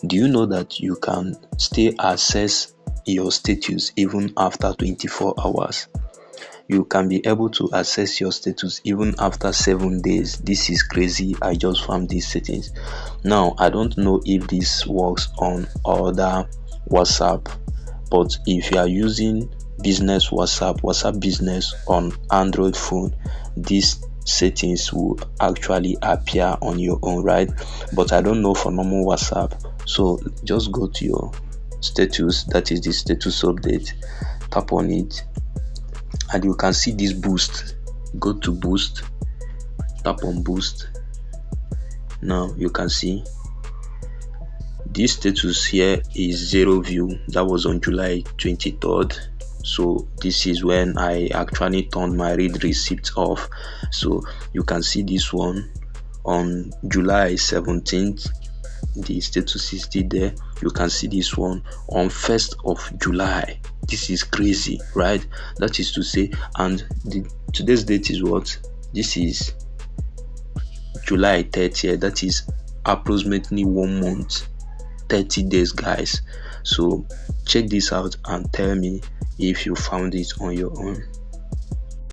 Do you know that you can still access your status even after 24 hours? You can be able to access your status even after 7 days. This is crazy. I just found these settings. Now, I don't know if this works on other WhatsApp, but if you are using business WhatsApp business on Android phone, these settings will actually appear on your own, right? But I don't know for normal WhatsApp. So just go to your status, that is the status update, tap on it, and you can see this boost. Go to boost, tap on boost. Now you can see this status here is 0 view. That was on July 23rd. So this is when I actually turned my read receipt off. So you can see this one on July 17th. The status is still there. You can see this one on 1st of July. This is crazy, right? That is to say, and today's date is what? This is July 30th. That is approximately 1 month, 30 days, guys. So check this out and tell me if you found it on your own.